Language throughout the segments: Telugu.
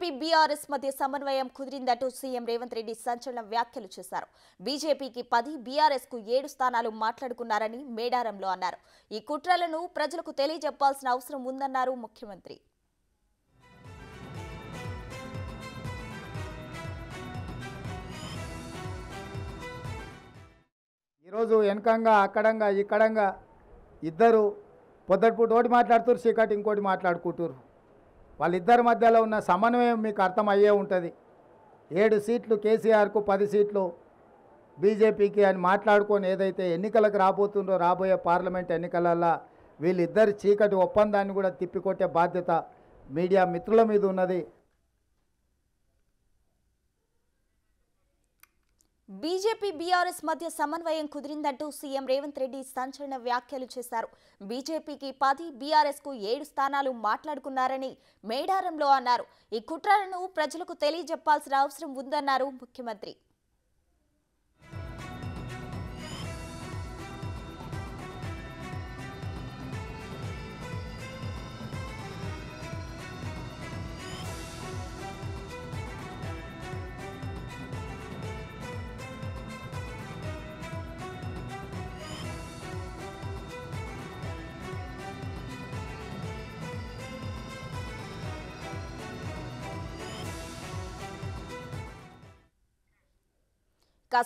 బీజేపీ బీఆర్ఎస్ మధ్య సమన్వయం కుదిరిందంటూ సీఎం రేవంత్ రెడ్డి సంచలన వ్యాఖ్యలు చేశారు. బీజేపీకి 10, బీఆర్ఎస్ కు 7 స్థానాలు మాట్లాడుకున్నారని మేడారంలో అన్నారు. ఈ కుట్రలను ప్రజలకు తెలియజెప్పాల్సిన అవసరం ఉందన్నారు ముఖ్యమంత్రి. ఈరోజు వెనకంగా అక్కడంగా ఇక్కడంగా ఇద్దరు పొద్దుటిపూట ఒకటి మాట్లాడుతారు, చీకటి ఇంకోటి మాట్లాడుకుంటారు. వాళ్ళిద్దరి మధ్యలో ఉన్న సమన్వయం మీకు అర్థమయ్యే ఉంటుంది. 7 సీట్లు కేసీఆర్కు, 10 సీట్లు బీజేపీకి అని మాట్లాడుకొని ఏదైతే ఎన్నికలకు రాబోతుందో, రాబోయే పార్లమెంట్ ఎన్నికలలో వీళ్ళిద్దరి చీకటి ఒప్పందాన్ని కూడా తిప్పికొట్టే బాధ్యత మీడియా మిత్రుల మీద ఉన్నది. బీజేపీ బీఆర్ఎస్ మధ్య సమన్వయం కుదిరిందంటూ సీఎం రేవంత్ రెడ్డి సంచలన వ్యాఖ్యలు చేశారు. బీజేపీకి 10, బీఆర్ఎస్ కు 7 స్థానాలు మాట్లాడుకున్నారని మేడారంలో అన్నారు. ఈ కుట్రలను ప్రజలకు తెలియజెప్పాల్సిన అవసరం ఉందన్నారు ముఖ్యమంత్రి.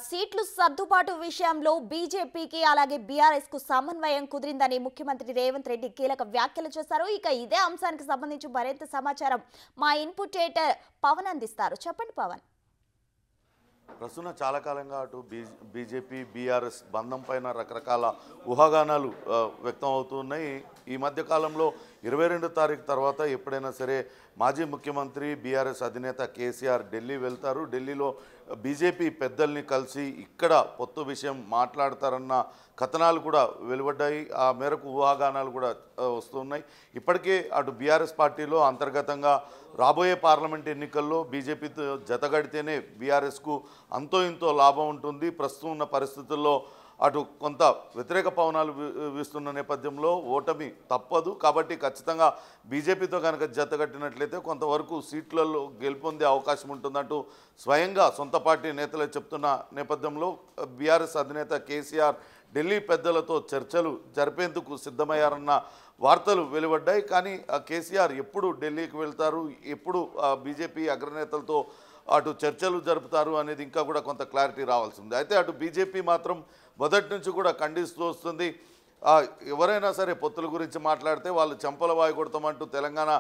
సీట్లు సర్దుబాటు విషయంలో బీజేపీకి అలాగే బీఆర్ఎస్ కు సమన్వయం కుదిరిందని ముఖ్యమంత్రి రేవంత్ రెడ్డి కీలక వ్యాఖ్యలు చేశారు. ఇక ఇదే అంశానికి సంబంధించి మరింత సమాచారం మా ఇన్పుట్ ఎడిటర్ పవన్ అందిస్తారు. చెప్పండి పవన్. ప్రస్తుతం చాలా కాలంగా అటు బీజేపీ బీఆర్ఎస్ బంధం పైన రకరకాల ఊహాగానాలు వ్యక్తం అవుతున్నాయి. ఈ మధ్య కాలంలో 22 తారీఖు తర్వాత ఎప్పుడైనా సరే మాజీ ముఖ్యమంత్రి బీఆర్ఎస్ అధినేత కేసీఆర్ ఢిల్లీ వెళ్తారు. ఢిల్లీలో బీజేపీ పెద్దల్ని కలిసి ఇక్కడ పొత్తు విషయం మాట్లాడతారన్న కథనాలు కూడా వెలువడ్డాయి. ఆ మేరకు ఊహాగానాలు కూడా వస్తున్నాయి. ఇప్పటికే అటు బీఆర్ఎస్ పార్టీలో అంతర్గతంగా రాబోయే పార్లమెంట్ ఎన్నికల్లో బీజేపీతో జతగడితేనే బీఆర్ఎస్కు అంతో ఇంతో లాభం ఉంటుంది. ప్రస్తుతం ఉన్న పరిస్థితుల్లో అటు కొంత వ్యతిరేక పవనాలు వీస్తున్న నేపథ్యంలో ఓటమి తప్పదు. కాబట్టి ఖచ్చితంగా బీజేపీతో కనుక జతగట్టినట్లయితే కొంతవరకు సీట్లలో గెలుపొందే అవకాశం ఉంటుందంటూ స్వయంగా సొంత పార్టీ నేతలే చెప్తున్న నేపథ్యంలో బీఆర్ఎస్ అధినేత కేసీఆర్ ఢిల్లీ పెద్దలతో చర్చలు జరిపేందుకు సిద్ధమయ్యారన్న వార్తలు వెలువడ్డాయి. కానీ కేసీఆర్ ఎప్పుడు ఢిల్లీకి వెళ్తారు, ఎప్పుడు బీజేపీ అగ్రనేతలతో అటు చర్చలు జరుపుతారు అనేది ఇంకా కూడా కొంత క్లారిటీ రావాల్సి ఉంది. అయితే అటు బీజేపీ మాత్రం మొదటి నుంచి కూడా ఖండిస్తూ వస్తుంది. ఎవరైనా సరే పొత్తుల గురించి మాట్లాడితే వాళ్ళు చెంపల వాయి కొడతామంటూ తెలంగాణ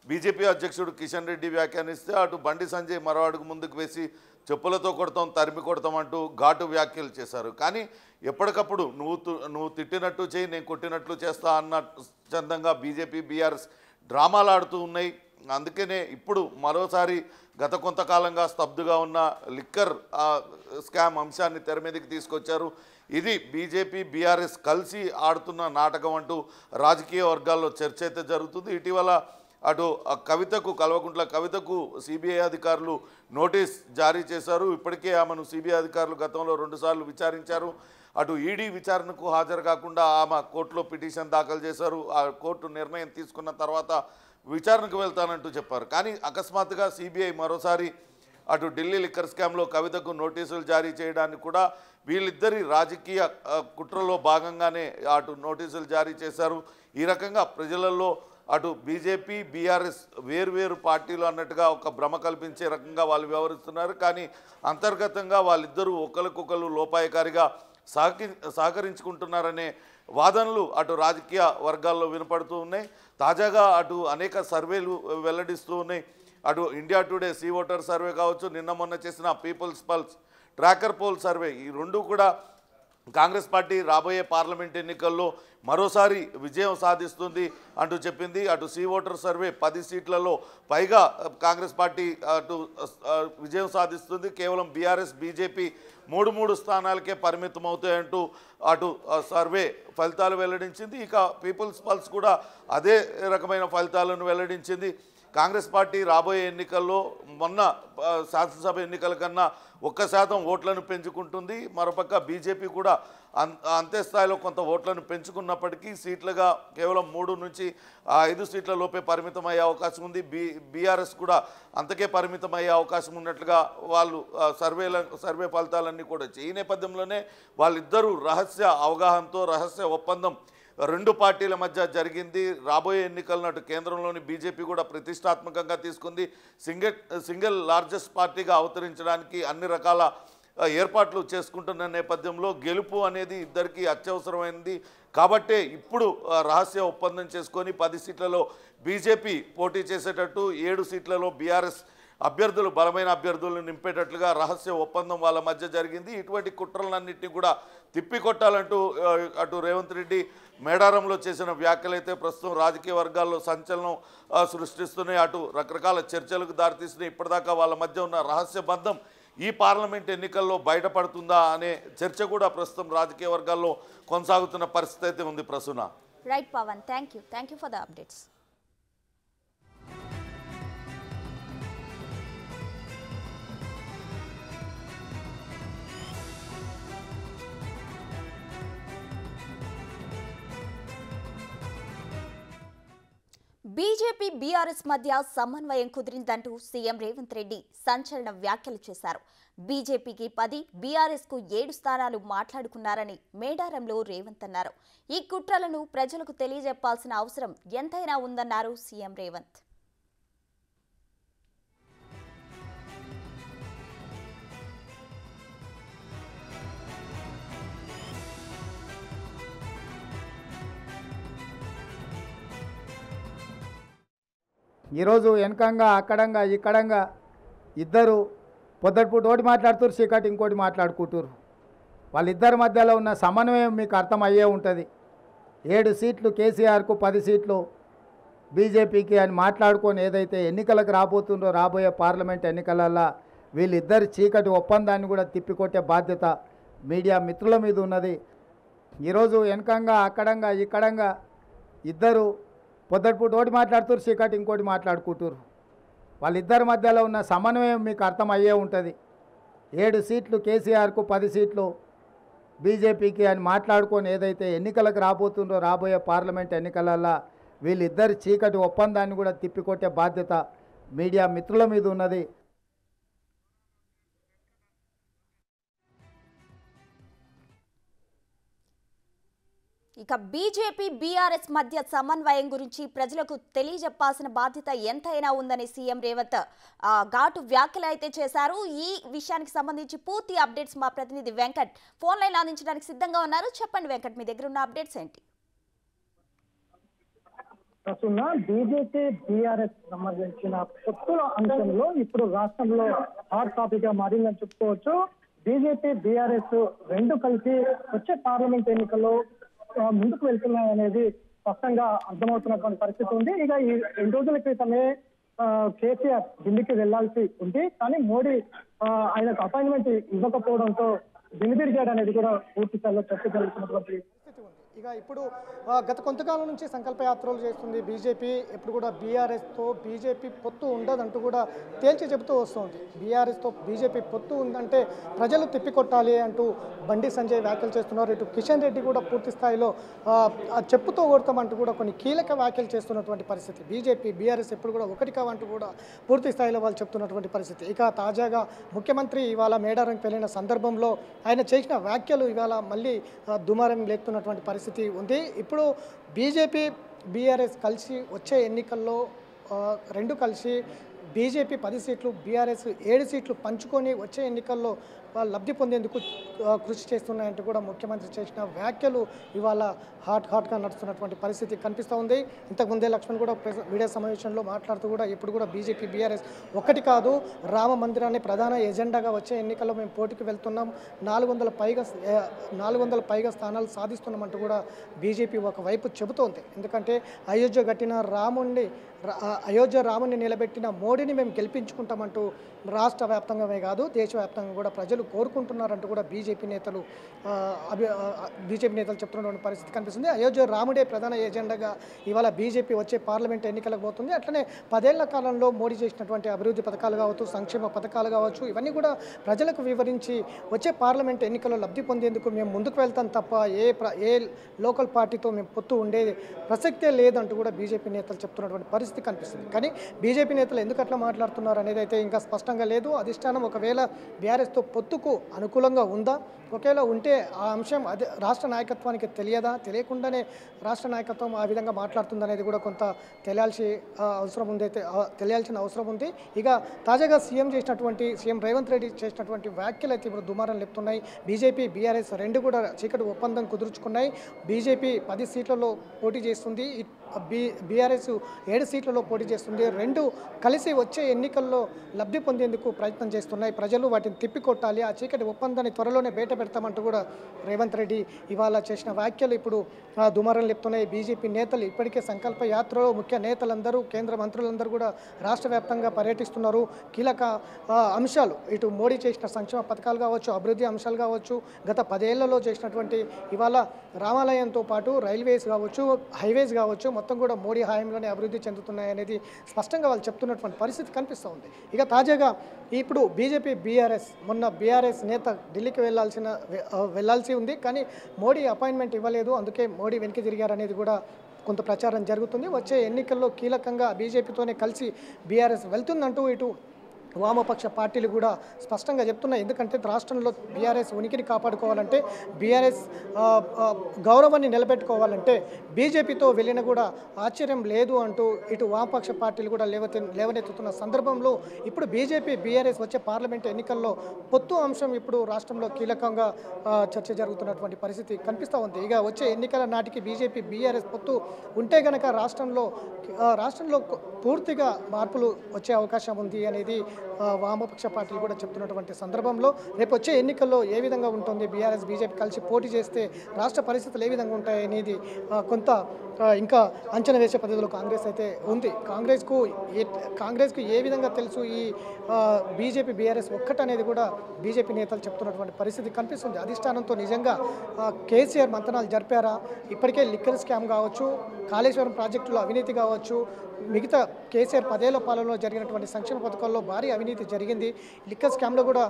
బీజేపీ అధ్యక్షుడు కిషన్ రెడ్డి వ్యాఖ్యానిస్తే అటు బండి సంజయ్ మరో అడుగు ముందుకు వేసి చెప్పులతో కొడతాం, తరిమి కొడతామంటూ ఘాటు వ్యాఖ్యలు చేశారు. కానీ ఎప్పటికప్పుడు నువ్వు తిట్టినట్టు చేయి, నేను కొట్టినట్లు చేస్తా అన్న చందంగా బీజేపీ బీఆర్ఎస్ డ్రామాలు ఆడుతూ ఉన్నాయి. అందుకనే ఇప్పుడు మరోసారి గత కొంతకాలంగా స్తబ్దుగా ఉన్న లిక్కర్ స్కామ్ అంశాన్ని తెర మీదకి తీసుకొచ్చారు. ఇది బీజేపీ బీఆర్ఎస్ కలిసి ఆడుతున్న నాటకం అంటూ రాజకీయ వర్గాల్లో చర్చ అయితే జరుగుతుంది. ఇటీవల అటు కల్వకుంట్ల కవితకు సిబిఐ అధికారులు నోటీస్ జారీ చేశారు. ఇప్పటికే ఆమెను సిబిఐ అధికారులు గతంలో 2 సార్లు విచారించారు. అటు ఈడీ విచారణకు హాజరు కాకుండా ఆమె కోర్టులో పిటిషన్ దాఖలు చేశారు. ఆ కోర్టు నిర్ణయం తీసుకున్న తర్వాత విచారణకు వెళ్తానంటూ చెప్పారు. కానీ అకస్మాత్తుగా సిబిఐ మరోసారి అటు ఢిల్లీ లిక్కర్ స్కామ్లో కవితకు నోటీసులు జారీ చేయడానికి కూడా వీళ్ళిద్దరి రాజకీయ కుట్రలో భాగంగానే అటు నోటీసులు జారీ చేశారు. ఈ రకంగా ప్రజలలో అటు బీజేపీ బీఆర్ఎస్ వేర్వేరు పార్టీలు అన్నట్టుగా ఒక భ్రమ కల్పించే రకంగా వాళ్ళు వ్యవహరిస్తున్నారు. కానీ అంతర్గతంగా వాళ్ళిద్దరూ ఒకరికొకరు లోపాయకారిగా సహకరించుకుంటున్నారనే వాదనలు అటు రాజకీయ వర్గాల్లో వినపడుతూ ఉన్నాయి. తాజాగా అటు అనేక సర్వేలు వెల్లడిస్తూ ఉన్నాయి. అటు India Today C voter survey కావచ్చు, నిన్న మొన్న చేసిన people's pulse tracker poll survey, ఈ 2 కూడా కాంగ్రెస్ పార్టీ రాబోయే పార్లమెంట్ ఎన్నికల్లో మరోసారి విజయం సాధిస్తుంది అంటూ చెప్పింది. అటు సీ ఓటర్ సర్వే 10 సీట్లలో పైగా కాంగ్రెస్ పార్టీ అటు విజయం సాధిస్తుంది. కేవలం బీఆర్ఎస్ బీజేపీ 3 స్థానాలకే పరిమితం అవుతాయంటూ అటు సర్వే ఫలితాలు వెల్లడించింది. ఇక పీపుల్స్ పల్స్ కూడా అదే రకమైన ఫలితాలను వెల్లడించింది. కాంగ్రెస్ పార్టీ రాబోయే ఎన్నికల్లో మొన్న శాసనసభ ఎన్నికల కన్నా 1% ఓట్లను పెంచుకుంటుంది. మరోపక్క బీజేపీ కూడా అంతే స్థాయిలో కొంత ఓట్లను పెంచుకున్నప్పటికీ సీట్లుగా కేవలం 3 నుంచి 5 సీట్ల లోపే పరిమితం అయ్యే అవకాశం ఉంది. బీఆర్ఎస్ కూడా అంతకే పరిమితం అయ్యే అవకాశం ఉన్నట్లుగా వాళ్ళు సర్వే ఫలితాలన్నీ కూడా వచ్చాయి. ఈ నేపథ్యంలోనే వాళ్ళిద్దరూ రహస్య అవగాహనతో రహస్య ఒప్పందం 2 పార్టీల మధ్య జరిగింది. రాబోయే ఎన్నికలను అటు కేంద్రంలోని బీజేపీ కూడా ప్రతిష్టాత్మకంగా తీసుకుంది. సింగిల్ లార్జెస్ట్ పార్టీగా అవతరించడానికి అన్ని రకాల ఏర్పాట్లు చేసుకుంటున్న నేపథ్యంలో గెలుపు అనేది ఇద్దరికీ అత్యవసరమైంది. కాబట్టే ఇప్పుడు రహస్య ఒప్పందం చేసుకొని 10 సీట్లలో బీజేపీ పోటీ చేసేటట్టు 7 సీట్లలో బీఆర్ఎస్ అభ్యర్థులు బలమైన అభ్యర్థులను నింపేటట్లుగా రహస్య ఒప్పందం వాళ్ళ మధ్య జరిగింది. ఇటువంటి కుట్రలన్నింటినీ కూడా తిప్పికొట్టాలంటూ అటు రేవంత్ రెడ్డి మేడారంలో చేసిన వ్యాఖ్యలైతే ప్రస్తుతం రాజకీయ వర్గాల్లో సంచలనం సృష్టిస్తున్నాయి. అటు రకరకాల చర్చలకు దారితీస్తున్నాయి. ఇప్పటిదాకా వాళ్ళ మధ్య ఉన్న రహస్య బంధం ఈ పార్లమెంట్ ఎన్నికల్లో బయటపడుతుందా అనే చర్చ కూడా ప్రస్తుతం రాజకీయ వర్గాల్లో కొనసాగుతున్న పరిస్థితి అయితే ఉంది. Prasuna. Right Pawan, thank you for the updates. BJP BRS మధ్య సమన్వయం కుదిరిందంటూ సీఎం రేవంత్ రెడ్డి సంచలన వ్యాఖ్యలు చేశారు. బీజేపీకి 10, బీఆర్ఎస్కు 7 స్థానాలు మాట్లాడుకున్నారని మేడారంలో రేవంత్ అన్నారు. ఈ కుట్రలను ప్రజలకు తెలియజెప్పాల్సిన అవసరం ఎంతైనా ఉందన్నారు సీఎం రేవంత్. ఈరోజు వెనకంగా అక్కడంగా ఇక్కడంగా ఇద్దరు పొద్దుటిపూట ఒకటి మాట్లాడుతారు, చీకటి ఇంకోటి మాట్లాడుకుంటారు. వాళ్ళిద్దరి మధ్యలో ఉన్న సమన్వయం మీకు అర్థమయ్యే ఉంటుంది. 7 సీట్లు కేసీఆర్కు, 10 సీట్లు బీజేపీకి అని మాట్లాడుకొని ఏదైతే ఎన్నికలకు రాబోతుందో రాబోయే పార్లమెంట్ ఎన్నికలల్లో వీళ్ళిద్దరి చీకటి ఒప్పందాన్ని కూడా తిప్పికొట్టే బాధ్యత మీడియా మిత్రుల మీద ఉన్నది. ఈరోజు వెనకంగా అక్కడంగా ఇక్కడంగా ఇద్దరు పొద్దుటిపూట ఒకటి మాట్లాడుతారు, చీకటి ఇంకోటి మాట్లాడుకుంటారు. వాళ్ళిద్దరి మధ్యలో ఉన్న సమన్వయం మీకు అర్థమయ్యే ఉంటుంది. 7 సీట్లు కేసీఆర్కు, 10 సీట్లు బీజేపీకి అని మాట్లాడుకొని ఏదైతే ఎన్నికలకు రాబోతుందో రాబోయే పార్లమెంట్ ఎన్నికలల్లో వీళ్ళిద్దరి చీకటి ఒప్పందాన్ని కూడా తిప్పికొట్టే బాధ్యత మీడియా మిత్రుల మీద ఉన్నది. ఇక బీజేపీ బీఆర్ఎస్ మధ్య సమన్వయం గురించి ప్రజలకు తెలియజెప్పాల్సిన బాధ్యత ఎంతైనా ఉందని సీఎం రేవంత్ ఘాటు వ్యాఖ్యలు అయితే చేశారు. ఈ విషయానికి సంబంధించి పూర్తి అప్డేట్స్ మా ప్రతినిధి వెంకట్ ఫోన్ లైన్ అందించడానికి సిద్ధంగా ఉన్నారు. చెప్పండి వెంకట్, మీ దగ్గర ఉన్న అప్డేట్స్ ఏంటి? బీజేపీ బీఆర్ఎస్ సంబంధించిన పొత్తుల అంశంలో ఇప్పుడు రాష్ట్రంలో హాట్ టాపిక్ గా మారిందని చెప్పుకోవచ్చు. బీజేపీ బీఆర్ఎస్ 2 కలిసి వచ్చే పార్లమెంట్ ఎన్నికల్లో ముందుకు వెళ్తున్నాయనేది స్పష్టంగా అర్థమవుతున్నటువంటి పరిస్థితి ఉంది. ఇక ఈ 2 రోజుల క్రితమే కేసీఆర్ ఢిల్లీకి వెళ్లాల్సి ఉంది, కానీ మోడీ ఆయనకు అపాయింట్మెంట్ ఇవ్వకపోవడంతో దినిదిరిగాడు అనేది కూడా పూర్తి స్థాయిలో చర్చ జరుగుతున్నటువంటి పరిస్థితి ఉంది. ఇక ఇప్పుడు గత కొంతకాలం నుంచి సంకల్పయాత్రలు చేస్తుంది బీజేపీ. ఎప్పుడు కూడా బీఆర్ఎస్తో బీజేపీ పొత్తు ఉండదంటూ కూడా తేల్చి చెబుతూ వస్తుంది. బీఆర్ఎస్తో బీజేపీ పొత్తు ఉందంటే ప్రజలు తిప్పికొట్టాలి అంటూ బండి సంజయ్ వ్యాఖ్యలు చేస్తున్నారు. ఇటు కిషన్ రెడ్డి కూడా పూర్తి స్థాయిలో చెప్పుతో కొడతామంటూ కూడా కొన్ని కీలక వ్యాఖ్యలు చేస్తున్నటువంటి పరిస్థితి. బీజేపీ బీఆర్ఎస్ ఎప్పుడు కూడా ఒకటి కావంటూ కూడా పూర్తి స్థాయిలో వాళ్ళు చెప్తున్నటువంటి పరిస్థితి. ఇక తాజాగా ముఖ్యమంత్రి ఇవాళ మేడారంకి వెళ్ళిన సందర్భంలో ఆయన చేసిన వ్యాఖ్యలు ఇవాళ మళ్ళీ దుమారం లేపుతున్నటువంటి పరిస్థితి ఉంది. ఇప్పుడు బీజేపీ బీఆర్ఎస్ కలిసి వచ్చే ఎన్నికల్లో 2 కలిసి బీజేపీ 10 సీట్లు, బీఆర్ఎస్ 7 సీట్లు పంచుకొని వచ్చే ఎన్నికల్లో వాళ్ళు లబ్ధి పొందేందుకు కృషి చేస్తున్నాయంటూ కూడా ముఖ్యమంత్రి చేసిన వ్యాఖ్యలు ఇవాళ హాట్గా నడుస్తున్నటువంటి పరిస్థితి కనిపిస్తూ ఉంది. ఇంతకుముందే లక్ష్మణ్ కూడా మీడియా సమావేశంలో మాట్లాడుతూ కూడా ఇప్పుడు కూడా బీజేపీ బీఆర్ఎస్ ఒకటి కాదు, రామ మందిరాన్ని ప్రధాన ఎజెండాగా వచ్చే ఎన్నికల్లో మేము పోటీకి వెళ్తున్నాం, 400 పైగా స్థానాలు సాధిస్తున్నామంటూ కూడా బీజేపీ ఒకవైపు చెబుతోంది. ఎందుకంటే అయోధ్య రాముణ్ణి నిలబెట్టిన మోడీ మోడీని మేము గెలిపించుకుంటామంటూ రాష్ట్ర వ్యాప్తంగానే కాదు దేశవ్యాప్తంగా కూడా ప్రజలు కోరుకుంటున్నారంటూ కూడా బీజేపీ నేతలు చెప్తున్నటువంటి పరిస్థితి కనిపిస్తుంది. అయోధ్య రాముడే ప్రధాన ఎజెండాగా ఇవాళ బీజేపీ వచ్చే పార్లమెంట్ ఎన్నికలకు పోతుంది. అట్లనే 10 ఏళ్ల కాలంలో మోడీ చేసినటువంటి అభివృద్ధి పథకాలు కావచ్చు, సంక్షేమ పథకాలు కావచ్చు, ఇవన్నీ కూడా ప్రజలకు వివరించి వచ్చే పార్లమెంట్ ఎన్నికల్లో లబ్ధి పొందేందుకు మేము ముందుకు వెళ్తాం తప్ప ఏ లోకల్ పార్టీతో మేము పొత్తు ఉండేది ప్రసక్తే లేదంటూ కూడా బీజేపీ నేతలు చెప్తున్నటువంటి పరిస్థితి కనిపిస్తుంది. కానీ బీజేపీ నేతలు ఎందుకు అట్లా మాట్లాడుతున్నారు అనేది అయితే ఇంకా స్పష్టంగా లేదు. అధిష్టానం ఒకవేళ బీఆర్ఎస్తో పొత్తుకు అనుకూలంగా ఉందా, ఒకవేళ ఉంటే ఆ అంశం అదే రాష్ట్ర నాయకత్వానికి తెలియదా, తెలియకుండానే రాష్ట్ర నాయకత్వం ఆ విధంగా మాట్లాడుతుందనేది కూడా కొంత తెలియాల్సిన అవసరం ఉంది. ఇక తాజాగా సీఎం రేవంత్ రెడ్డి చేసినటువంటి వ్యాఖ్యలు అయితే ఇప్పుడు దుమారం లేపుతున్నాయి. బీజేపీ బీఆర్ఎస్ రెండు కూడా చీకటి ఒప్పందం కుదుర్చుకున్నాయి. బీజేపీ 10 సీట్లలో పోటీ చేస్తుంది, బీఆర్ఎస్ 7 సీట్లలో పోటీ చేస్తుంది. రెండు కలిసి వచ్చే ఎన్నికల్లో లబ్ధి పొందేందుకు ప్రయత్నం చేస్తున్నాయి. ప్రజలు వాటిని తిప్పికొట్టాలి, ఆ చీకటి ఒప్పందాన్ని త్వరలోనే బయట పెడతామంటూ కూడా రేవంత్ రెడ్డి ఇవాళ చేసిన వ్యాఖ్యలు ఇప్పుడు దుమారం లేపుతున్నాయి. బీజేపీ నేతలు ఇప్పటికే సంకల్ప యాత్రలో ముఖ్య నేతలందరూ, కేంద్ర మంత్రులందరూ కూడా రాష్ట్ర వ్యాప్తంగా పర్యటిస్తున్నారు. కీలక అంశాలు ఇటు మోడీ చేసిన సంక్షేమ పథకాలు కావచ్చు, అభివృద్ధి అంశాలు కావచ్చు, గత 10 ఏళ్లలో చేసినటువంటి ఇవాళ రామాలయంతో పాటు రైల్వేస్ కావచ్చు, హైవేస్ కావచ్చు, మొత్తం కూడా మోడీ హయాంలోనే అభివృద్ధి చెందుతున్నాయనేది స్పష్టంగా వాళ్ళు చెప్తున్నటువంటి పరిస్థితి కనిపిస్తూ ఉంది. ఇక తాజాగా ఇప్పుడు బీజేపీ మొన్న బీఆర్ఎస్ నేత ఢిల్లీకి వెళ్ళాల్సి ఉంది, కానీ మోడీ అపాయింట్మెంట్ ఇవ్వలేదు, అందుకే మోడీ వెనక్కి తిరిగారనేది కూడా కొంత ప్రచారం జరుగుతుంది. వచ్చే ఎన్నికల్లో కీలకంగా బీజేపీతోనే కలిసి బీఆర్ఎస్ వెళ్తుందంటూ ఇటు వామపక్ష పార్టీలు కూడా స్పష్టంగా చెప్తున్నాయి. ఎందుకంటే రాష్ట్రంలో బీఆర్ఎస్ ఉనికిని కాపాడుకోవాలంటే, బీఆర్ఎస్ గౌరవాన్ని నిలబెట్టుకోవాలంటే బీజేపీతో వెళ్ళిన కూడా ఆశ్చర్యం లేదు అంటూ ఇటు వామపక్ష పార్టీలు కూడా లేవనెత్తుతున్న సందర్భంలో ఇప్పుడు బీజేపీ బీఆర్ఎస్ వచ్చే పార్లమెంట్ ఎన్నికల్లో పొత్తు అంశం ఇప్పుడు రాష్ట్రంలో కీలకంగా చర్చ జరుగుతున్నటువంటి పరిస్థితి కనిపిస్తూ ఉంది. ఇక వచ్చే ఎన్నికల నాటికి బీజేపీ బీఆర్ఎస్ పొత్తు ఉంటే గనక రాష్ట్రంలో పూర్తిగా మార్పులు వచ్చే అవకాశం ఉంది అనేది వామపక్ష పార్టీలు కూడా చెప్తున్నటువంటి సందర్భంలో రేపు వచ్చే ఎన్నికల్లో ఏ విధంగా ఉంటుంది, బీఆర్ఎస్ బీజేపీ కలిసి పోటీ చేస్తే రాష్ట్ర పరిస్థితులు ఏ విధంగా ఉంటాయనేది కొంత ఇంకా అంచనా వేసే పద్ధతిలో కాంగ్రెస్ అయితే ఉంది. కాంగ్రెస్కు ఏ విధంగా తెలుసు ఈ బీజేపీ బీఆర్ఎస్ ఒక్కటనేది కూడా బీజేపీ నేతలు చెప్తున్నటువంటి పరిస్థితి కనిపిస్తుంది. అధిష్టానంతో నిజంగా కేసీఆర్ మంతనాలు జరిపారా, ఇప్పటికే లిక్కర్ స్కామ్ కావచ్చు, కాళేశ్వరం ప్రాజెక్టులో అవినీతి కావచ్చు, మిగతా కేసీఆర్ 10 ఏళ్ల పాలనలో జరిగినటువంటి సంక్షేమ పథకాల్లో భారీ అవినీతి జరిగింది. లిక్కర్ స్కామ్లో కూడా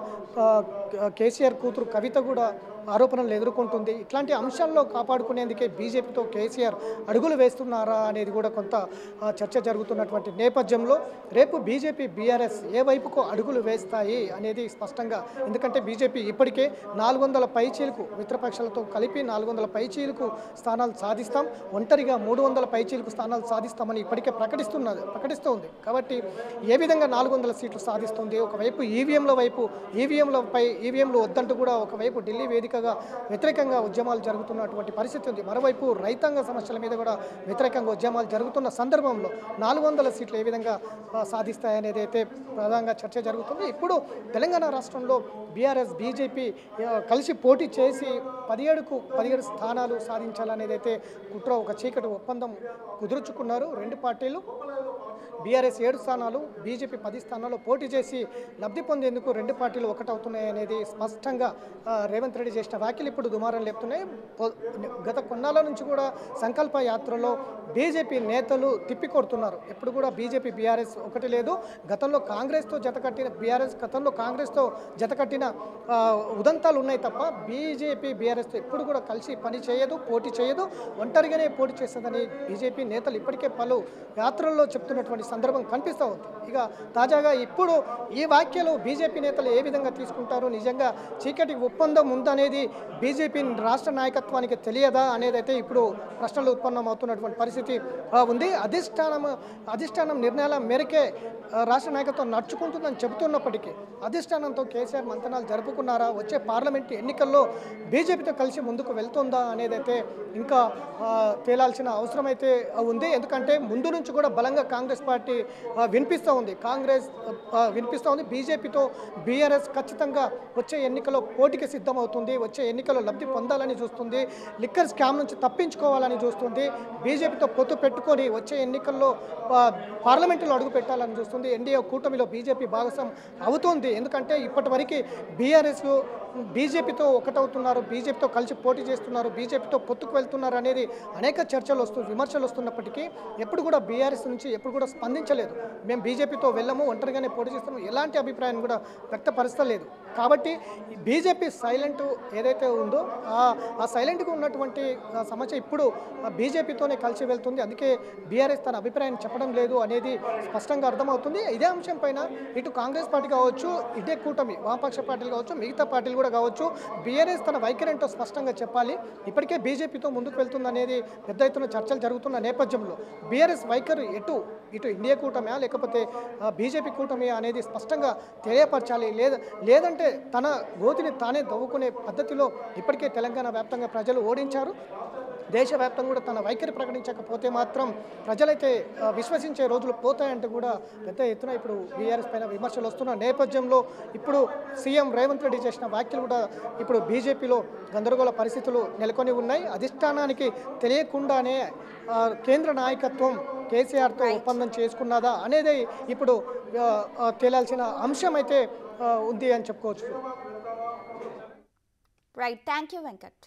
కేసీఆర్ కూతురు కవిత కూడా ఆరోపణలు ఎదుర్కొంటుంది. ఇట్లాంటి అంశాల్లో కాపాడుకునేందుకే బీజేపీతో కేసీఆర్ అడుగులు వేస్తున్నారా అనేది కూడా కొంత చర్చ జరుగుతున్నటువంటి నేపథ్యంలో రేపు బీజేపీ బీఆర్ఎస్ ఏ వైపుకు అడుగులు వేస్తాయి అనేది స్పష్టంగా, ఎందుకంటే బీజేపీ ఇప్పటికే 400 పైచీలకు మిత్రపక్షాలతో కలిపి 400 పైచీలకు స్థానాలు సాధిస్తాం, ఒంటరిగా 300 పైచీలకు స్థానాలు సాధిస్తామని ఇప్పటికే ప్రకటిస్తోంది. కాబట్టి ఏ విధంగా 400 సీట్లు సాధిస్తుంది, ఒకవైపు ఈవీఎంలు వద్దంటూ కూడా ఒకవైపు ఢిల్లీ వేదికగా వ్యతిరేకంగా ఉద్యమాలు జరుగుతున్నటువంటి పరిస్థితి ఉంది. మరోవైపు రైతాంగ సమస్యల మీద కూడా వ్యతిరేకంగా ఉద్యమాలు జరుగుతున్న సందర్భంలో 400 సీట్లు ఏ విధంగా సాధిస్తాయనేది అయితే ప్రధానంగా చర్చ జరుగుతుంది. ఇప్పుడు తెలంగాణ రాష్ట్రంలో బీఆర్ఎస్ బీజేపీ కలిసి పోటీ చేసి 17 స్థానాలు సాధించాలనేది అయితే కుట్ర, ఒక చీకటి ఒప్పందం కుదుర్చుకున్నారు రెండు పార్టీలు. బీఆర్ఎస్ 7 స్థానాలు, బీజేపీ 10 స్థానాల్లో పోటీ చేసి లబ్ధి పొందేందుకు రెండు పార్టీలు ఒకటవుతున్నాయనేది స్పష్టంగా రేవంత్ రెడ్డి చేసిన వ్యాఖ్యలు ఇప్పుడు దుమారం లేపుతున్నాయి. గత కొన్నాళ్ళ నుంచి కూడా సంకల్ప యాత్రలో బీజేపీ నేతలు తిప్పికొడుతున్నారు. ఎప్పుడు కూడా బీజేపీ బీఆర్ఎస్ ఒకటి లేదు, గతంలో కాంగ్రెస్తో జతకట్టిన ఉదంతాలు ఉన్నాయి తప్ప బీజేపీ బీఆర్ఎస్తో ఎప్పుడు కూడా కలిసి పని చేయదు, పోటీ చేయదు, ఒంటరిగానే పోటీ చేస్తుందని బీజేపీ నేతలు ఇప్పటికే పలు యాత్రల్లో చెప్తున్నటువంటి సందర్భం కనిపిస్తూ ఉంది. ఇక తాజాగా ఇప్పుడు ఈ వ్యాఖ్యలు బీజేపీ నేతలు ఏ విధంగా తీసుకుంటారు, నిజంగా చీకటి ఒప్పందం ఉందనేది బీజేపీ రాష్ట్ర నాయకత్వానికి తెలియదా అనేది అయితే ఇప్పుడు ప్రశ్నలు ఉత్పన్నం అవుతున్నటువంటి పరిస్థితి ఉంది. అధిష్టానం నిర్ణయాల మేరకే రాష్ట్ర నాయకత్వం నడుచుకుంటుందని చెబుతున్నప్పటికీ అధిష్టానంతో కేసీఆర్ మంతనాలు జరుపుకున్నారా, వచ్చే పార్లమెంటు ఎన్నికల్లో బీజేపీతో కలిసి ముందుకు వెళ్తుందా అనేది అయితే ఇంకా తేలాల్సిన అవసరం అయితే ఉంది. ఎందుకంటే ముందు నుంచి కూడా కూడా బలంగా కాంగ్రెస్ పార్టీ వినిపిస్తూ ఉంది. వినిపిస్తూ ఉంది. బీజేపీతో బీఆర్ఎస్ ఖచ్చితంగా వచ్చే ఎన్నికల్లో పోటీకి సిద్ధమవుతుంది. వచ్చే ఎన్నికల్లో లబ్ధి పొందాలని చూస్తుంది. లిక్కర్ స్కామ్ నుంచి తప్పించుకోవాలని చూస్తుంది. బీజేపీతో పొత్తు పెట్టుకొని వచ్చే ఎన్నికల్లో పార్లమెంటులో అడుగు పెట్టాలని చూస్తుంది. ఎన్డీఏ కూటమిలో బీజేపీ భాగస్వామ్యం అవుతుంది. ఎందుకంటే ఇప్పటివరకు బీఆర్ఎస్ బీజేపీతో ఒకటవుతున్నారు, బీజేపీతో కలిసి పోటీ చేస్తున్నారు, బీజేపీతో పొత్తుకు వెళ్తున్నారు అనేది అనేక చర్చలు విమర్శలు వస్తున్నప్పటికీ ఎప్పుడు కూడా బీఆర్ఎస్ నుంచి ఎప్పుడు కూడా స్పందించలేదు. మేము బీజేపీతో వెళ్ళము, ఒంటరిగానే పోటీ చేస్తాము, ఎలాంటి అభిప్రాయాన్ని కూడా వ్యక్తపరచలేదు. కాబట్టి బీజేపీ సైలెంట్ ఏదైతే ఉందో ఆ సైలెంట్గా ఉన్నటువంటి సమస్య ఇప్పుడు బీజేపీతోనే కలిసి వెళ్తుంది. అందుకే బీఆర్ఎస్ తన అభిప్రాయాన్ని చెప్పడం లేదు అనేది స్పష్టంగా అర్థమవుతుంది. ఇదే అంశం పైన ఇటు కాంగ్రెస్ పార్టీ కావచ్చు, ఇదే కూటమి వామపక్ష పార్టీలు కావచ్చు, మిగతా పార్టీలు కూడా కావచ్చు, బీఆర్ఎస్ తన వైఖరి ఏంటో స్పష్టంగా చెప్పాలి. ఇప్పటికే బీజేపీతో ముందుకు వెళ్తుంది అనేది పెద్ద ఎత్తున చర్చలు జరుగుతున్న నేపథ్యంలో బీఆర్ఎస్ వైఖరి ఇటు ఇండియా కూటమియా లేకపోతే బీజేపీ కూటమియా అనేది స్పష్టంగా తెలియపరచాలి. లేదంటే తన గోతిని తానే దవ్వుకునే పద్ధతిలో ఇప్పటికే తెలంగాణ వ్యాప్తంగా ప్రజలు ఓడించారు. దేశవ్యాప్తంగా కూడా తన వైఖరి ప్రకటించకపోతే మాత్రం ప్రజలైతే విశ్వసించే రోజులు పోతాయంటూ కూడా పెద్ద ఎత్తున ఇప్పుడు బీఆర్ఎస్ పైన విమర్శలు వస్తున్న నేపథ్యంలో ఇప్పుడు సీఎం రేవంత్ రెడ్డి చేసిన వ్యాఖ్యలు కూడా ఇప్పుడు బీజేపీలో గందరగోళ పరిస్థితులు నెలకొని ఉన్నాయి. అధిష్టానానికి తెలియకుండానే కేంద్ర నాయకత్వం కేసీఆర్తో ఒప్పందం చేసుకున్నదా అనేది ఇప్పుడు తేలాల్సిన అంశం అయితే ఉంది అని చెప్పుకోవచ్చు. Right, thank you Venkat.